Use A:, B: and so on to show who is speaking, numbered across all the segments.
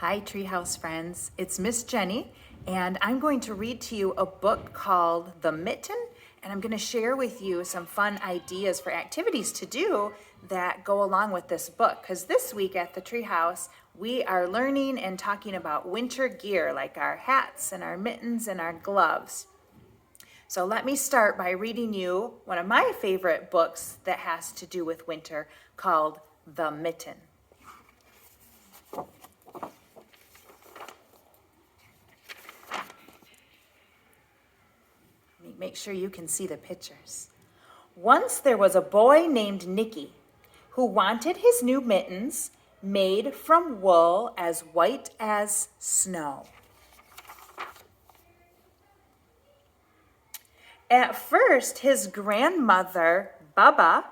A: Hi, Treehouse friends. It's Miss Jenny, and I'm going to read to you a book called The Mitten, and I'm going to share with you some fun ideas for activities to do that go along with this book. Because this week at the Treehouse, we are learning and talking about winter gear, like our hats and our mittens and our gloves. So let me start by reading you one of my favorite books that has to do with winter called The Mitten. Make sure you can see the pictures. Once there was a boy named Nicky who wanted his new mittens made from wool as white as snow. At first, his grandmother, Baba,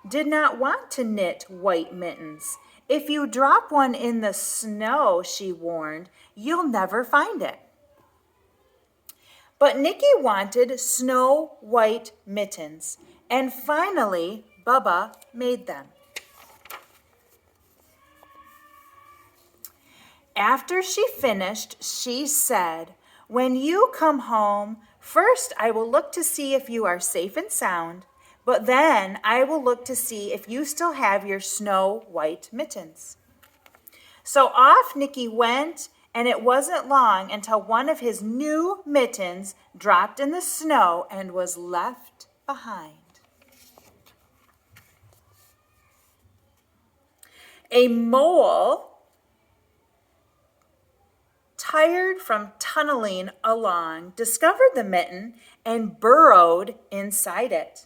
A: did not want to knit white mittens. If you drop one in the snow, she warned, you'll never find it. But Nicky wanted snow white mittens, and finally, Bubba made them. After she finished, she said, "When you come home, first I will look to see if you are safe and sound, but then I will look to see if you still have your snow white mittens." So off Nicky went, and it wasn't long until one of his new mittens dropped in the snow and was left behind. A mole, tired from tunneling along, discovered the mitten and burrowed inside it.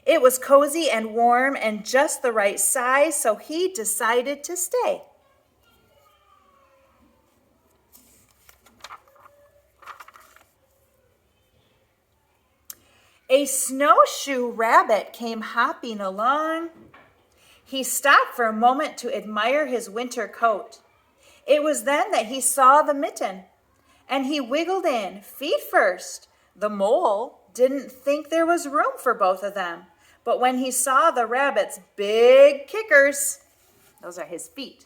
A: It was cozy and warm and just the right size, so he decided to stay. A snowshoe rabbit came hopping along. He stopped for a moment to admire his winter coat. It was then that he saw the mitten, and he wiggled in, feet first. The mole didn't think there was room for both of them, but when he saw the rabbit's big kickers, those are his feet,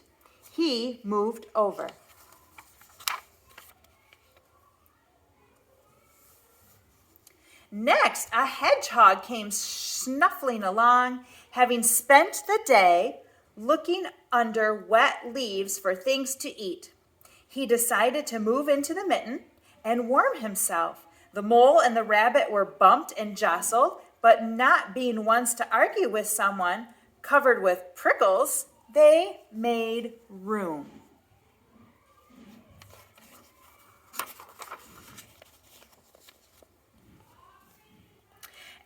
A: he moved over. Next, a hedgehog came snuffling along, having spent the day looking under wet leaves for things to eat. He decided to move into the mitten and warm himself. The mole and the rabbit were bumped and jostled, but not being ones to argue with someone covered with prickles, they made room.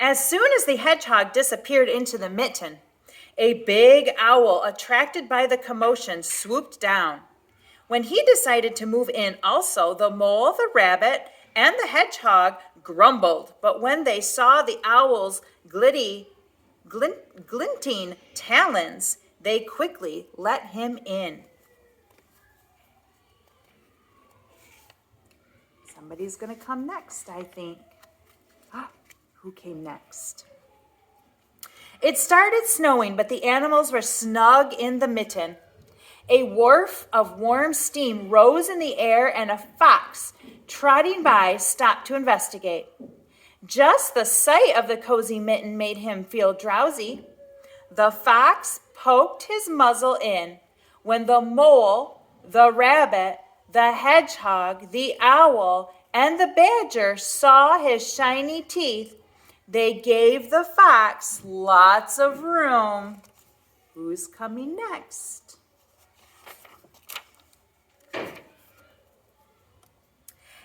A: As soon as the hedgehog disappeared into the mitten, a big owl, attracted by the commotion, swooped down. When he decided to move in also, the mole, the rabbit, and the hedgehog grumbled. But when they saw the owl's glinting talons, they quickly let him in. Somebody's going to come next, I think. Who came next? It started snowing, but the animals were snug in the mitten. A wharf of warm steam rose in the air, and a fox, trotting by, stopped to investigate. Just the sight of the cozy mitten made him feel drowsy. The fox poked his muzzle in. When the mole, the rabbit, the hedgehog, the owl, and the badger saw his shiny teeth, they gave the fox lots of room. Who's coming next?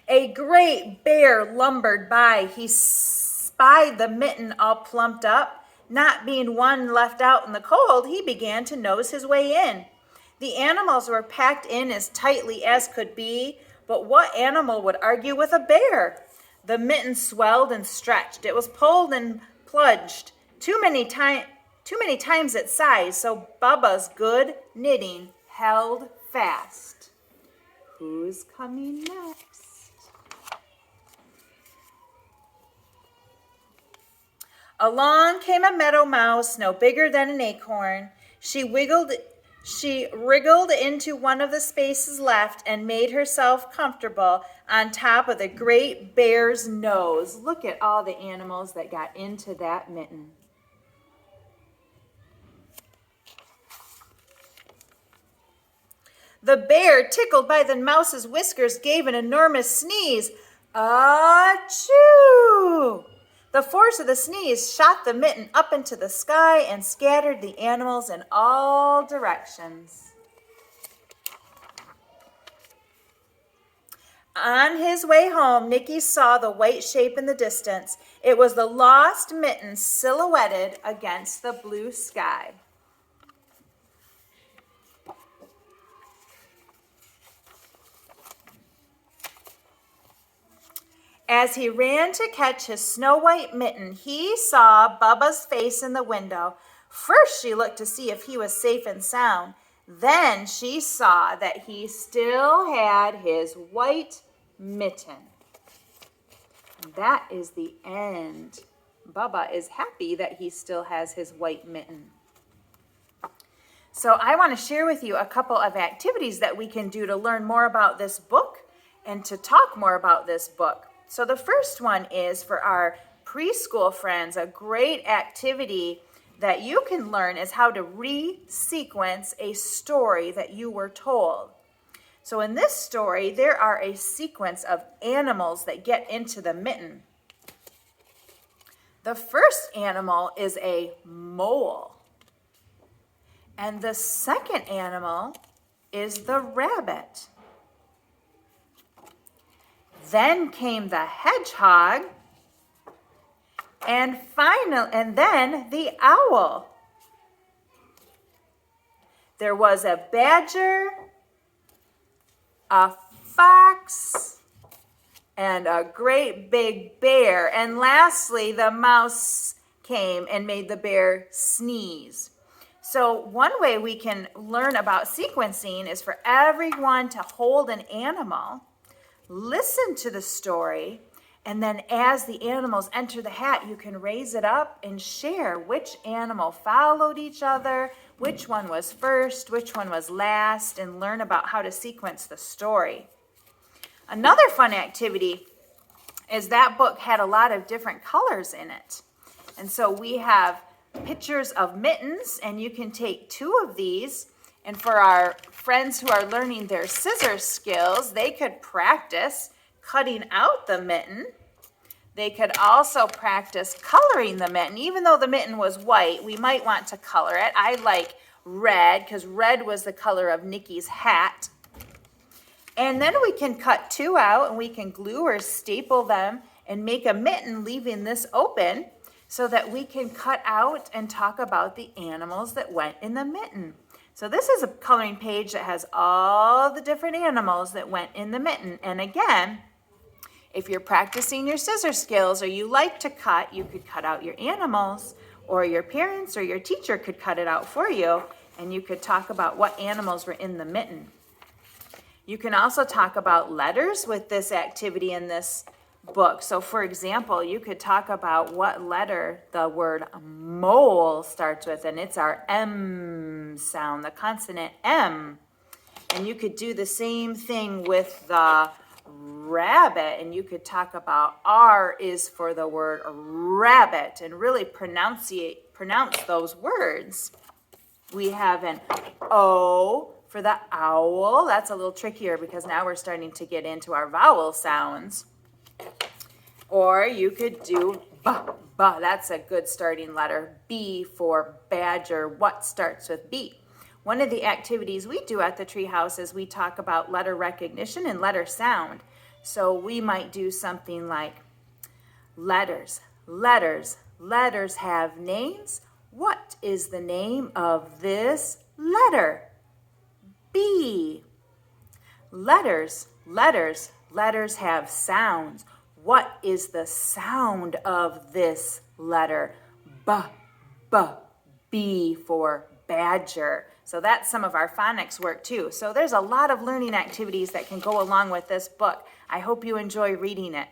A: A great bear lumbered by. He spied the mitten all plumped up. Not being one left out in the cold, he began to nose his way in. The animals were packed in as tightly as could be, but what animal would argue with a bear? The mitten swelled and stretched. It was pulled and plunged too many times its size, so Bubba's good knitting held fast. Who's coming next? Along came a meadow mouse, no bigger than an acorn. She wiggled She wriggled into one of the spaces left and made herself comfortable on top of the great bear's nose. Look at all the animals that got into that mitten. The bear, tickled by the mouse's whiskers, gave an enormous sneeze. Achoo! The force of the sneeze shot the mitten up into the sky and scattered the animals in all directions. On his way home, Nicky saw the white shape in the distance. It was the lost mitten silhouetted against the blue sky. As he ran to catch his snow-white mitten, he saw Bubba's face in the window. First, she looked to see if he was safe and sound. Then she saw that he still had his white mitten. That is the end. Bubba is happy that he still has his white mitten. So I want to share with you a couple of activities that we can do to learn more about this book and to talk more about this book. So the first one is for our preschool friends. A great activity that you can learn is how to resequence a story that you were told. So in this story, there are a sequence of animals that get into the mitten. The first animal is a mole. And the second animal is the rabbit. Then came the hedgehog, and then the owl. There was a badger, a fox, and a great big bear. And lastly, the mouse came and made the bear sneeze. So one way we can learn about sequencing is for everyone to hold an animal, listen to the story, and then as the animals enter the hat, you can raise it up and share which animal followed each other, which one was first, which one was last, and learn about how to sequence the story. Another fun activity is that book had a lot of different colors in it. And so we have pictures of mittens, and you can take 2 of these. And for our friends who are learning their scissors skills, they could practice cutting out the mitten. They could also practice coloring the mitten. Even though the mitten was white, we might want to color it. I like red because red was the color of Nicky's hat. And then we can cut 2 out and we can glue or staple them and make a mitten, leaving this open so that we can cut out and talk about the animals that went in the mitten. So this is a coloring page that has all the different animals that went in the mitten. And again, if you're practicing your scissor skills or you like to cut, you could cut out your animals, or your parents or your teacher could cut it out for you, and you could talk about what animals were in the mitten. You can also talk about letters with this activity in this book. So for example, you could talk about what letter the word mole starts with, and it's our M sound, the consonant M. And you could do the same thing with the rabbit, and you could talk about R is for the word rabbit and really pronounce those words. We have an O for the owl. That's a little trickier because now we're starting to get into our vowel sounds. Or you could do B. That's a good starting letter. B for badger. What starts with B? One of the activities we do at the treehouse is we talk about letter recognition and letter sound. So we might do something like letters, letters, letters have names. What is the name of this letter? B. Letters, letters, letters have sounds. What is the sound of this letter? B, B, B for badger. So that's some of our phonics work too. So there's a lot of learning activities that can go along with this book. I hope you enjoy reading it.